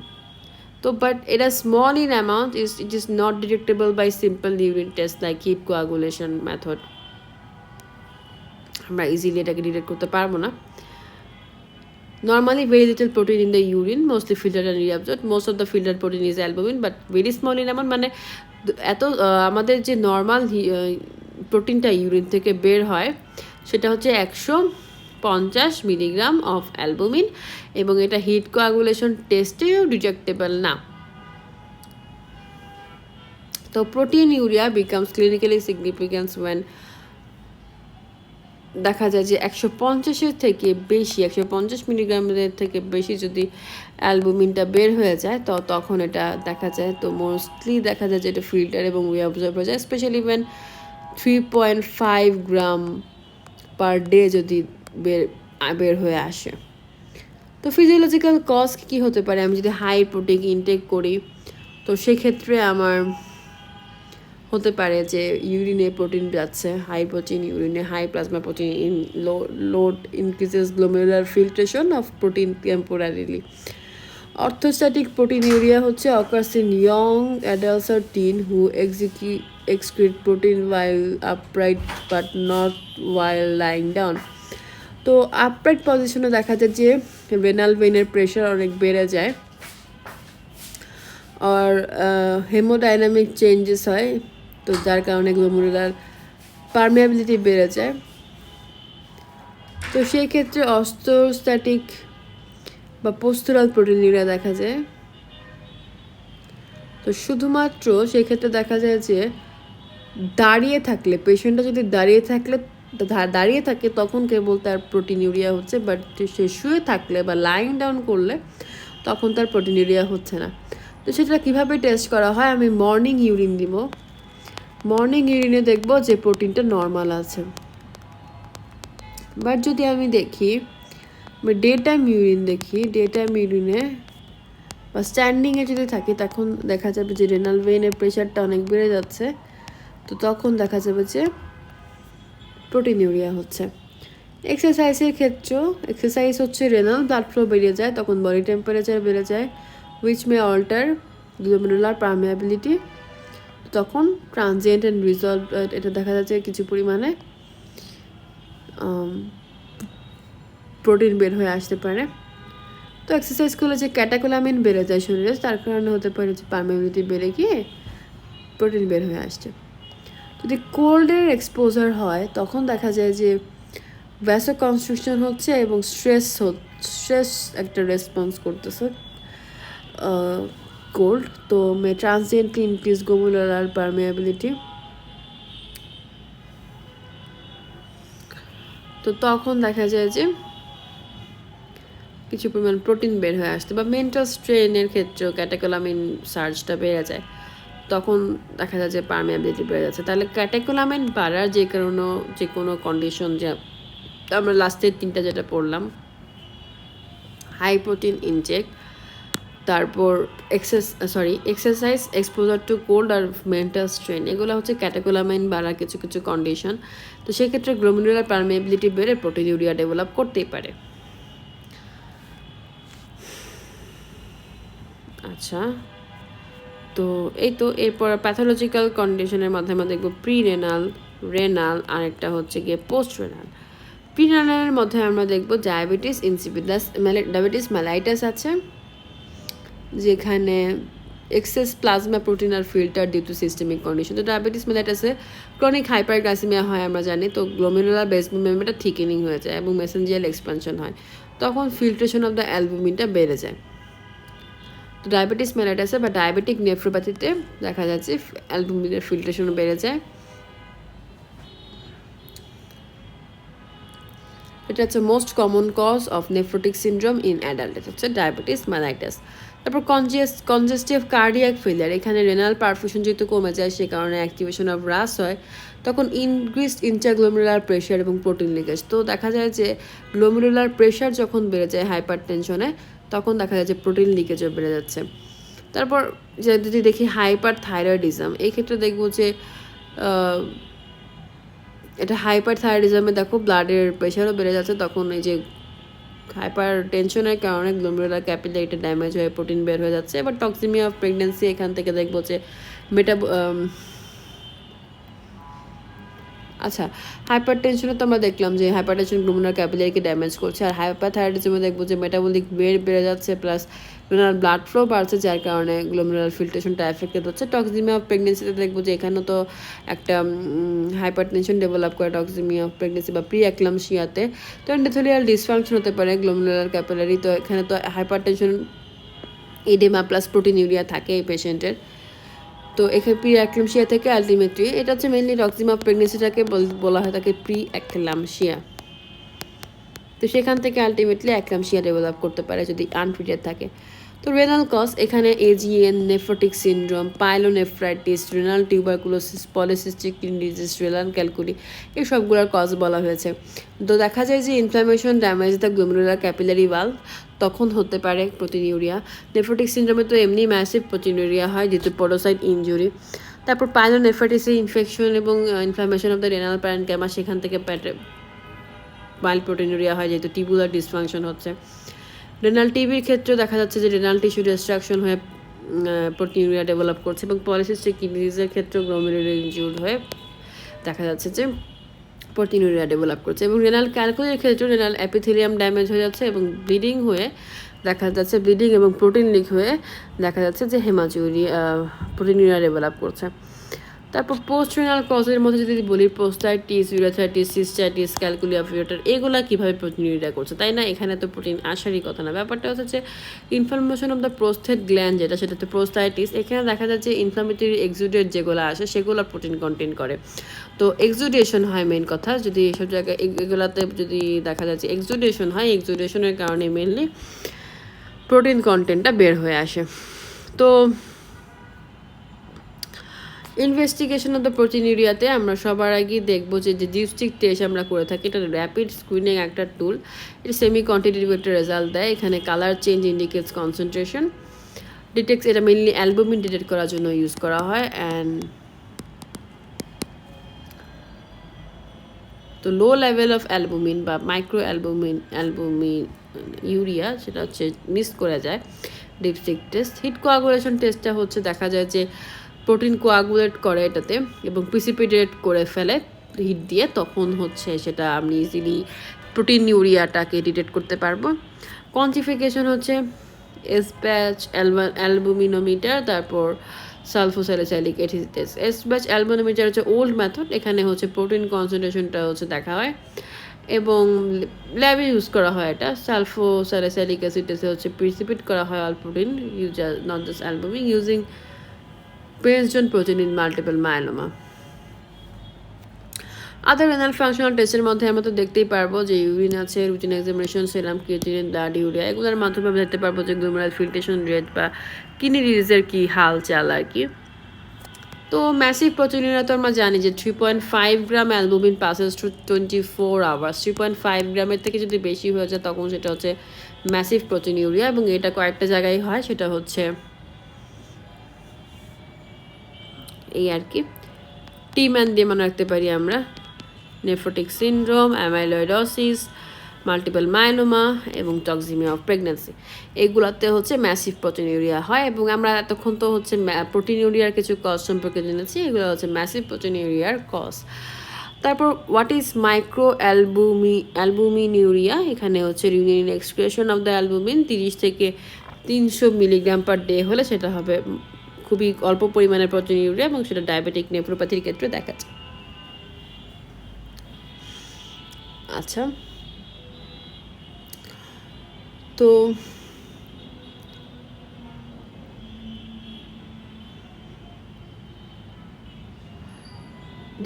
তো বাট এটা small in amount it is not detectable by simple urine test like heat coagulation method. আমরা ইজিলি এটাকে ডিটেক্ট করতে পারবো না। Normally, very little protein in the urine, mostly filtered and reabsorbed. Most of the filtered protein is albumin, but very small in amount. মানে এত আমাদের যে normal প্রোটিনটা urine থেকে বের হয় সেটা হচ্ছে 150 মিলিগ্রাম অফ অ্যালবুমিন, এবং এটা হিট কোয়াগুলেশন টেস্টেও ডিটেক্টেবল না। তো proteinuria becomes clinically significance when দেখা যায় যে 150-এর থেকে বেশি, 150 মিলিগ্রামের থেকে বেশি যদি অ্যালবুমিনটা বের হয়ে যায় তো তখন এটা দেখা যায়। তো মোস্টলি দেখা যায় যে এটা ফিল্টার এবং রিঅবজর্ব হয়ে যায়, specially when 3.5 gram per day যদি বের হয়ে আসে। তো ফিজিওলজিক্যাল কজ কী হতে পারে? আমি যদি হাই প্রোটিন ইনটেক করি তো সেক্ষেত্রে আমার হতে পারে যে ইউরিনে প্রোটিন যাচ্ছে, হাই প্রোটিন ইউরিনে, high plasma protein in load increases glomerular filtration of protein temporarily. Orthostatic proteinuria হচ্ছে অকার্স ইন ইয়ং অ্যাডাল্টস আর teen who excrete protein while upright but not while lying down। তো upright পজিশনে দেখা যায় যে renal ভেইনের pressure অনেক বেড়ে যায়, আর হেমোডাইনামিক চেঞ্জেস হয়, তো যার কারণে গ্লোমেরুলার পারমিয়াবিলিটি বেড়ে যায়। তো সেই ক্ষেত্রে অর্থোস্ট্যাটিক বা পোস্তুরাল প্রোটিনিউরিয়া দেখা যায়। তো শুধুমাত্র সেই ক্ষেত্রে দেখা যায় যে দাঁড়িয়ে থাকলে, পেশেন্টটা যদি দাঁড়িয়ে থাকে তখন কেবল তার প্রোটিনিউরিয়া হচ্ছে, বাট সে শুয়ে থাকলে বা লাইং ডাউন করলে তখন তার প্রোটিনিউরিয়া হচ্ছে না। তো সেটা কীভাবে টেস্ট করা হয়? আমি মর্নিং ইউরিন দিব, মর্নিং ইউরিনে দেখব যে প্রোটিনটা নর্মাল আছে। বাট যদি আমি দেখি, আমি ডে টাইম ইউরিন দেখি, ডে টাইম ইউরিনে বা স্ট্যান্ডিংয়ে যদি থাকি তখন দেখা যাবে যে রেনাল ভেইনের প্রেশারটা অনেক বেড়ে যাচ্ছে, তো তখন দেখা যাবে যে প্রোটিনিউরিয়া হচ্ছে। এক্সারসাইজের ক্ষেত্রেও এক্সারসাইজ হচ্ছে রেনাল ব্লাড ফ্লো বেড়ে যায়, তখন বডি টেম্পারেচার বেড়ে যায়, which may alter glomerular permeability, তখন ট্রানজিয়েন্ট অ্যান্ড রিজলভ এটা দেখা যাচ্ছে কিছু পরিমাণে প্রোটিন বের হয়ে আসতে পারে। তো এক্সারসাইজ করলে যে ক্যাটাকোলামিন বেড়ে যায় শরীরে, তার কারণে হতে পারে যে পারমিয়াবিলিটি বেড়ে গিয়ে প্রোটিন বের হয়ে আসছে। যদি কোল্ডের এক্সপোজার হয় তখন দেখা যায় যে ভ্যাসো কনস্ট্রিকশন হচ্ছে এবং স্ট্রেস একটা রেসপন্স করতেছে কোল্ড, তো মে ট্রানজিয়েন্টলি ইনক্রিজ গ্লোমেরুলার পারমিয়াবিলিটি। তো তখন দেখা যায় যে কিছু পরিমাণ প্রোটিন বের হয়ে আসতে, বা মেন্টাল স্ট্রেনের ক্ষেত্রেও ক্যাটাকোলামিন সার্জটা বেড়ে যায়, তখন দেখা যায় যে পারমিয়াবিলিটি বেড়ে যাচ্ছে। তাহলে ক্যাটাকোলামিন বাড়ার যে কোনো কন্ডিশন, যে আমরা লাস্টের 3টা যেটা পড়লাম, হাই প্রোটিন ইনটেক, তারপর এক্সারসাইজ, এক্সপোজার টু কোল্ড আর মেন্টাল স্ট্রেন, এগুলো হচ্ছে ক্যাটাকোলামিন বাড়ার কিছু কিছু কন্ডিশন। তো সেক্ষেত্রে গ্লোমেরুলার পারমিয়াবিলিটি বেড়ে প্রোটিনিউরিয়া ডেভেলপ করতেই পারে। আচ্ছা, তো এই তো এরপর প্যাথোলজিক্যাল কন্ডিশনের মাধ্যমে দেখব প্রি রেনাল, রেনাল, আর একটা হচ্ছে গিয়ে পোস্ট রেনাল। প্রি রেনালের মধ্যে আমরা দেখব ডায়াবেটিস ইনসিপিডাস, ডায়াবেটিস মেলাইটাস আছে, যেখানে excess plasma protein are filter due to systemic condition. তো ডায়াবেটিস মেলাইটাসে ক্রনিক হাইপারগ্লাইসেমিয়া হয় আমরা জানি, তো গ্লোমেরুলার বেসমেন্ট মেমব্রেনটা থিকেনিং হয়ে যায় এবং মেসেঞ্জিয়াল এক্সপানশন হয়, তখন ফিল্ট্রেশন অফ দ্য অ্যালবুমিনটা বেড়ে যায়। তো ডায়াবেটিস মেলাইটাসে বা ডায়াবেটিক নেফ্রোপ্যাথিতে দেখা যাচ্ছে অ্যালবুমিনের ফিল্ট্রেশনও বেড়ে যায়। এটা হচ্ছে most common cause of nephrotic syndrome in adult, এটা হচ্ছে ডায়াবেটিস মেলাইটাস। তারপর কনজেস্টিভ কার্ডিয়াক ফেলিয়ার, এখানে রেনাল পারফিউশন যেহেতু কমে যায় সে কারণে অ্যাক্টিভেশন অফ রাস হয়, তখন ইনক্রিজড ইন্টারগ্লোমেরুলার প্রেশার এবং প্রোটিন লিকেজ। তো দেখা যায় যে গ্লোমেরুলার প্রেশার যখন বেড়ে যায় হাইপার টেনশনে, তখন দেখা যায় যে প্রোটিন লিকেজও বেড়ে যাচ্ছে। তারপর যদি দেখি হাইপার থাইরয়েডিজম, এই ক্ষেত্রে দেখব যে এটা হাইপার থাইরয়েডিজমে দেখো ব্লাডের প্রেশারও বেড়ে যাচ্ছে, তখন এই যে হাইপার টেনশনের কারণে গ্লোমেরুলার ক্যাপিলারিটা ড্যামেজ হয়ে প্রোটিন বের হয়ে যাচ্ছে। এবার টক্সিমিয়া অফ প্রেগনেন্সি, এখান থেকে দেখবো যে আচ্ছা, হাইপার টেনশনে তো আমরা দেখলাম যে হাইপার টেনশন গ্লোমেরুলার ক্যাপিলারিকে ড্যামেজ করছে, আর হাইপারথাইরয়েডিজমে দেখবো যে মেটাবলিক বেড়ে যাচ্ছে, প্লাস রেনাল ব্লাড ফ্লো বাড়ছে, যার কারণে গ্লোমেরুলার ফিল্ট্রেশনটা এফেক্টেড হচ্ছে। টক্সিমিয়া অফ প্রেগনেন্সিতে দেখবো যে এখানেও তো একটা হাইপার টেনশন ডেভেলপ করে টক্সিমিয়া অফ প্রেগনেন্সি বা প্রি অ্যাক্লামশিয়াতে। তো এন্ডোথেলিয়াল ডিসফাংশন হতে পারে গ্লোমেরুলার ক্যাপিলারি। তো এখানে তো hyper tension, oedema plus proteinuria থাকে এই পেশেন্টের। তো এখানে প্রি অ্যাক্লামশিয়া থেকে আলটিমেটলি এটা হচ্ছে মেনলি টক্সিমিয়া অফ প্রেগনেন্সিটাকে বলা হয় তাকে প্রি অ্যাক্লামশিয়া। তো সেখান থেকে আলটিমেটলি অ্যাক্লামশিয়া ডেভেলপ করতে পারে যদি আনট্রিটেড থাকে। তো রেনাল কজ এখানে AGN, nephrotic syndrome, pyelonephritis, renal tuberculosis, polycystic kidney disease, renal calculi, এই সবগুলোর কজ বলা হয়েছে। তো দেখা যায় যে inflammation damage the glomerular capillary valve, তখন হতে পারে প্রোটিনিউরিয়া। নেফ্রোটিক সিনড্রোমে তো এমনি ম্যাসিভ প্রোটিনিউরিয়া হয় যেহেতু পরোসাইট ইনজুরি। তারপর পাইলোনেফ্রাইটিসের ইনফেকশন এবং inflammation of the renal parenchyma, সেখান থেকে মাইল্ড প্রোটিনুরিয়া হয় যেহেতু টিবুলার ডিসফাংশন হচ্ছে। রেনাল টিবির ক্ষেত্রেও দেখা যাচ্ছে যে রেনাল টিস্যু ডিস্ট্রাকশন হয়ে প্রোটিনুরিয়া ডেভেলপ করছে, এবং পলিসিস্টিক কিডনি ডিজিজের ক্ষেত্রেও গ্লোমেরুলার ইনজিউর হয়ে দেখা যাচ্ছে যে প্রোটিনুরিয়া ডেভেলপ করছে। এবং রেনাল ক্যালকুলির ক্ষেত্রেও রেনাল এপিথেলিয়াম ড্যামেজ হয়ে যাচ্ছে এবং ব্লিডিং হয়ে দেখা যাচ্ছে, ব্লিডিং এবং প্রোটিন লিক হয়ে দেখা যাচ্ছে যে হেমাচুরিয়া প্রোটিনুরিয়া ডেভেলপ করছে। তারপর পোস্ট রেনাল কজের মধ্যে যদি বলি, পোস্টাইটিস, ইউরেথাইটিস, সিস্টাইটিস, ক্যালকুলিয়া ফিউটার, এগুলা কীভাবে প্রোটিনিউরিয়া করছে, তাই না? এখানে তো প্রোটিন আসারই কথা না। ব্যাপারটা হচ্ছে যে inflammation of the prostate gland, যেটা সেটা তো প্রোস্টাইটিস, এখানে দেখা যাচ্ছে ইনফ্লামেটরি এক্সুডেট যেগুলো আসে সেগুলো প্রোটিন কন্টেন্ট করে। তো এক্সুডেশন হয় মেন কথা, যদি এসব জায়গায় এগুলাতে যদি দেখা যাচ্ছে এক্সুডেশন হয়, এক্সুডেশনের কারণে মেনলি প্রোটিন কন্টেন্টটা বের হয়ে আসে। তো ইনভেস্টিগেশন অফ দ্য প্রোটিনিউরিয়াতে আমরা সবার আগে দেখবো যে ডিউস্টিক টেস্ট আমরা করে থাকি, এটা র্যাপিড স্ক্রিনিং একটা টুল, এটা সেমি কোয়ান্টিটেটিভ একটা রেজাল্ট দেয়। এখানে colour change indicates concentration detects, এটা মেনলি অ্যালবুমিন ডিটেক্ট করার জন্য ইউজ করা হয়। অ্যান্ড তো লো লেভেল অফ অ্যালবুমিন বা মাইক্রো অ্যালবুমিন ইউরিয়া, সেটা হচ্ছে মিস করে যায় ডিপস্টিক টেস্ট। হিট কোয়াগুলেশন টেস্টটা হচ্ছে দেখা যায় যে প্রোটিন কোয়াগুলেট করে এটাতে এবং প্রিসিপিটেট করে ফেলে হিট দিয়ে, তখন হচ্ছে সেটা আমি ইজিলি প্রোটিন ইউরিয়াটাকে ডিটেক্ট করতে পারবো। কোয়ান্টিফিকেশন হচ্ছে এসব্যাচ অ্যালবুমিনোমিটার, তারপর সালফোস্যালিসাইলিক অ্যাসিড টেস্ট। এসব্যাচ অ্যালবুমিনোমিটার হচ্ছে ওল্ড মেথড, এখানে হচ্ছে প্রোটিন কনসেন্ট্রেশনটা হচ্ছে দেখা হয় এবং ল্যাবে ইউজ করা হয়। এটা সালফোস্যালিসাইলিক অ্যাসিড টেস্টে হচ্ছে প্রিসিপিট করা হয় all protein, not just albumin, using based on protein in multiple myeloma. Other renal functional টেস্টের মধ্যে আমরা তো দেখতেই পারবো যে ইউরিন আছে, রুটিন এক্সামিনেশন, সেরাম ক্রিয়েটিনিন, ব্লাড ইউরিয়া, এগুলোর মাধ্যমে আমরা দেখতে পারবো যে গ্লোমেরুলার ফিল্ট্রেশন রেট বা কিডনি ডিজিজের কী হাল চাল আর কি। তো ম্যাসিভ প্রোটিনিউরিয়া তো আমরা জানি যে 3.5 গ্রাম অ্যালবুমিন পাসেস টু 24 আওয়ার্স। 3.5 গ্রামের থেকে যদি বেশি হয়ে যায় তখন সেটা হচ্ছে ম্যাসিভ প্রোটিনিউরিয়া, এবং এটা কয়েকটা জায়গায় হয়, সেটা হচ্ছে এই আর কি। টিম্যান দিয়ে মনে রাখতে পারি আমরা nephrotic syndrome, amyloidosis, multiple myeloma এবং টক্সিমিয়া অফ প্রেগনেন্সি, এগুলোতে হচ্ছে ম্যাসিভ প্রোটিনিউরিয়া হয়। এবং আমরা এতক্ষণ তো হচ্ছে প্রোটিনিউরিয়ার কিছু কজ সম্পর্কে জেনেছি, এগুলো হচ্ছে ম্যাসিভ প্রোটিনিউরিয়ার কজ। তারপর হোয়াট ইজ মাইক্রো অ্যালবুমিনিউরিয়া, এখানে হচ্ছে reunion excretion of the albumin 30 থেকে 300 মিলিগ্রাম পার ডে হলে সেটা হবে খুবই অল্প পরিমাণের প্রোটিনিউরিয়া, এবং সেটা ডায়াবেটিক নেফ্রোপ্যাথির ক্ষেত্রে দেখা যায়। আচ্ছা, তো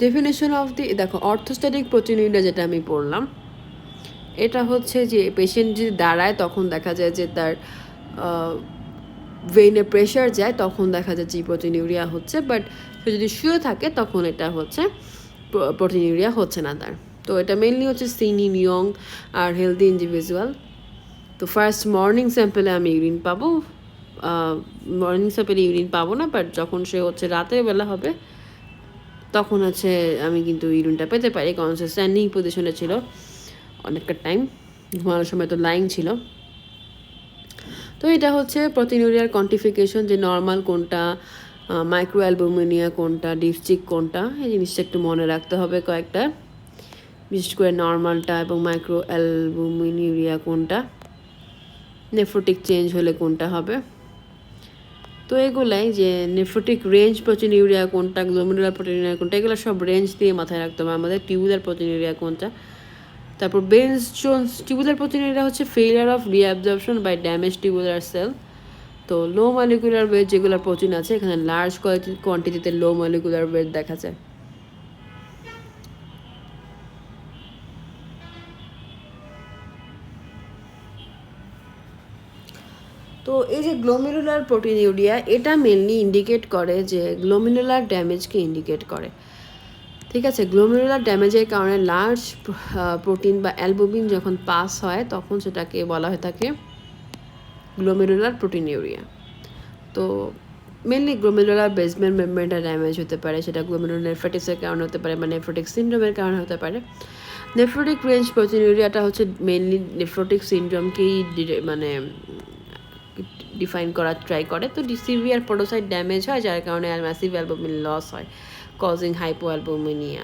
ডেফিনেশন অফ দি, দেখো অর্থোস্ট্যাটিক প্রোটিনিউরিয়া যেটা আমি পড়লাম, এটা হচ্ছে যে পেশেন্ট যদি দাঁড়ায় তখন দেখা যায় যে তার ভেইনে প্রেশার যায়, তখন দেখা যায় যে প্রোটিনিউরিয়া হচ্ছে, বাট সে যদি শুয়ে থাকে তখন এটা হচ্ছে প্রোটিনিউরিয়া হচ্ছে না তার। তো এটা মেনলি হচ্ছে সিন ইন ইয়ং আর হেলদি ইন্ডিভিজুয়াল। তো ফার্স্ট মর্নিং স্যাম্পেলে আমি ইউরিন পাবো, মর্নিং স্যাম্পেলে ইউরিন পাবো না, বাট যখন সে হচ্ছে রাতের বেলা হবে তখন হচ্ছে আমি কিন্তু ইউরিনটা পেতে পারি, কারণ সে স্ট্যান্ডিং পজিশনে ছিল অনেকটা টাইম। ঘুমানোর সময় তো লাইং ছিল। তো এটা হচ্ছে প্রোটিনুরিয়ার কোয়ান্টিফিকেশন, যে নর্মাল কোনটা, মাইক্রো অ্যালবুমিনিয়া কোনটা, ডিপস্টিক কোনটা, এই জিনিসটা একটু মনে রাখতে হবে কয়েকটা, বিশেষ করে নর্মালটা এবং মাইক্রো অ্যালবুমিনিউরিয়া কোনটা, নেফ্রোটিক চেঞ্জ হলে কোনটা হবে। তো এগুলাই যে নেফ্রোটিক রেঞ্জ প্রোটিনিউরিয়া কোনটা, গ্লোমেরুলার প্রোটিনিউরিয়া কোনটা, এগুলো সব রেঞ্জ দিয়ে মাথায় রাখতে হবে আমাদের। টিউবুলার প্রোটিনিউরিয়া কোনটা, তারপর বেঞ্চ জোন্স। টিউবুলার প্রোটিনিউরিয়া হচ্ছে failure of reabsorption by damage tubular cell. তো লো মলিকুলার ওয়েট যেগুলো প্রোটিন আছে, এখানে লার্জ কোয়ান্টিটিতে লো মলিকুলার ওয়েট দেখা যায়। তো এই যে গ্লোমেরুলার প্রোটিনিউরিয়া, এটা মেনলি ইন্ডিকেট করে যে গ্লোমেরুলার ড্যামেজকে ইন্ডিকেট করে। ঠিক আছে, গ্লোমেরুলার ড্যামেজের কারণে লার্জ প্রোটিন বা অ্যালবুমিন যখন পাস হয় তখন সেটাকে বলা হয়ে থাকে গ্লোমেরুলার প্রোটিনিউরিয়া। তো মেনলি গ্লোমেরুলার বেসমেন্ট মেমব্রেনটা ড্যামেজ হতে পারে, সেটা গ্লোমেরুলার নেফ্রাইটিসের কারণে হতে পারে বা নেফ্রোটিক সিনড্রোমের কারণে হতে পারে। নেফ্রোটিক রেঞ্জ প্রোটিনিউরিয়াটা হচ্ছে মেনলি নেফ্রোটিক সিনড্রোমকেই মানে ডিফাইন করার ট্রাই করে। তো সিভিয়ার পোডোসাইট ড্যামেজ হয়, যার কারণে আর ম্যাসিভ অ্যালবুমিন লস হয়, কজিং হাইপোঅ্যালবুমিনিয়া,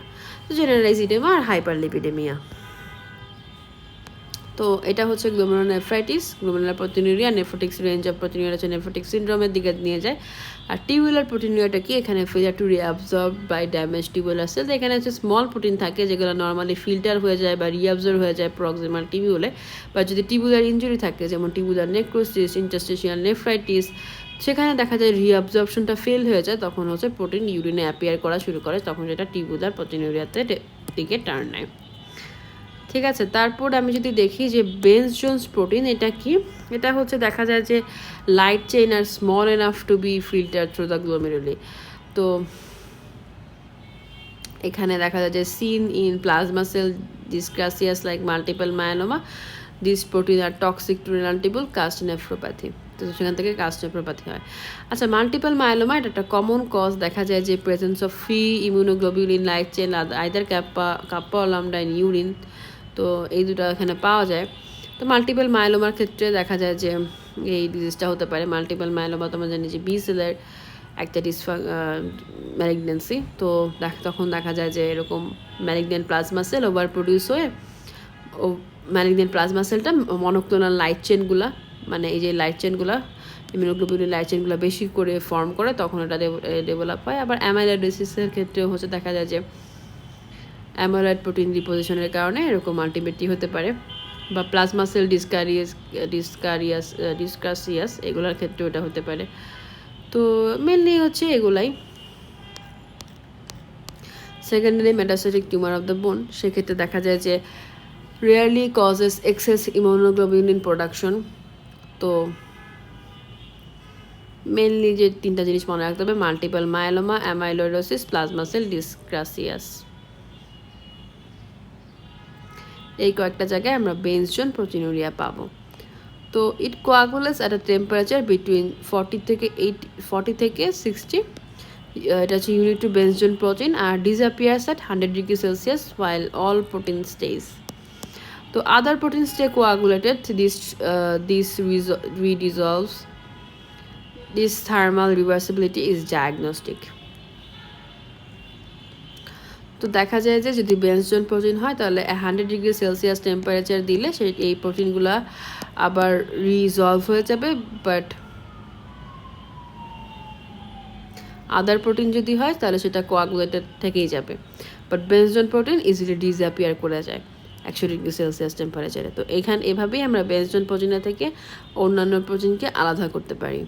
জেনারেলাইজ ইডেমা আর হাইপারলিপিডেমিয়া। তো এটা হচ্ছে glomerular nephritis, glomerular proteinuria. Nephrotic range of proteinuria হচ্ছে নেফ্রোটিক সিনড্রোমের দিকে নিয়ে যায়। আর টিউবুলার প্রোটিনিউরিয়াটা কি, এখানে failure to reabsorb by damage tubular cell. এখানে হচ্ছে স্মল প্রোটিন থাকে যেগুলো নর্মালি ফিল্টার হয়ে যায় বা রিঅ্যাবজর্ব হয়ে যায় প্রক্সিমাল টিবিউলে। বা যদি টিউবুলার ইনজুরি থাকে, যেমন টিউবুলার নেক্রোসিস, ইন্টারস্টিশিয়াল নেফ্রাইটিস, সেখানে দেখা যায় রিঅ্যাবজর্পশনটা ফেল হয়ে যায়, তখন হচ্ছে প্রোটিন ইউরিনে অ্যাপিয়ার করা শুরু করে, তখন যেটা টিউবুলার প্রোটিনিউরিয়াতে দিকে টার্ন নেয়। ঠিক আছে, তারপর আমি যদি দেখি যে বেঞ্চ জোন্স প্রোটিন, এটা কি, এটা হচ্ছে দেখা যায় যে light chain are small enough to be filter through the glomeruli. তো এখানে দেখা যায় যে seen in plasma cell dyscrasias like multiple myeloma, this protein are toxic to renal tubule, cast nephropathy. তো সেখান থেকে কাস্ট নেফ্রোপ্যাথি হয়। আচ্ছা, মাল্টিপল মায়োলোমা এটা একটা কমন কজ, দেখা যায় যে presence of free immunoglobulin light chain either kappa lambda in urine. তো এই দুটো এখানে পাওয়া যায়। তো মাল্টিপল মায়োলোমার ক্ষেত্রে দেখা যায় যে এই ডিজিজটা হতে পারে। মাল্টিপল মায়োলোমা তোমরা জানি যে বি সেলের একটা ম্যালিগনেন্সি। তো তখন দেখা যায় যে এরকম malignant plasma sell over produce হয়ে ও ম্যালিগনেন্ট প্লাজমা সেলটা মনোক্লোনাল লাইট চেনগুলা, মানে এই যে লাইট চেনগুলা, ইমিউনোগ্লোবিউলিন লাইট চেনগুলো বেশি করে ফর্ম করে, তখন এটা ডেভেলপ হয়। আবার অ্যামাইলোডোসিসের ক্ষেত্রেও হচ্ছে দেখা যায় যে অ্যামাইলয়েড প্রোটিন রিপোজিশনের কারণে এরকম আলটিমেটলি হতে পারে। বা প্লাজমা সেল ডিসকাসিয়াস এগুলোর ক্ষেত্রে ওটা হতে পারে। তো মেনলি হচ্ছে এগুলাই। Secondary metastatic tumour of the bone, সেক্ষেত্রে দেখা যায় যে rarely causes excess immunoglobulin production. তো মেনলি যে তিনটা জিনিস মনে রাখতে হবে, multiple myeloma, amyloidosis, plasma cell dyscrasias. এই কয়েকটা জায়গায় আমরা বেঞ্চ জোন প্রোটিনুরিয়া পাবো। তো it coagulates at a temperature between 40 থেকে 60, এটা হচ্ছে unit to Bence Jones protein, আর disappears at 100 degree Celsius while all protein stays. তো other proteins stay coagulated, this redissolves. This thermal reversibility is diagnostic. তো দেখা যায় যে যদি বেঞ্চ জোন প্রোটিন হয় তাহলে 100 ডিগ্রি সেলসিয়াস টেম্পারেচার দিলে এই প্রোটিনগুলো আবার রিজলভ হয়ে যাবে, বাট আদার প্রোটিন যদি হয় তাহলে সেটা কোয়াগুলেটেড থেকেই যাবে। But bench Jones protein easily disappear করে যায় 100 ডিগ্রি সেলসিয়াস টেম্পারেচারে। তো এভাবেই আমরা বেঞ্চ জোন প্রোটিনের থেকে অন্যান্য প্রোটিনকে আলাদা করতে পারি।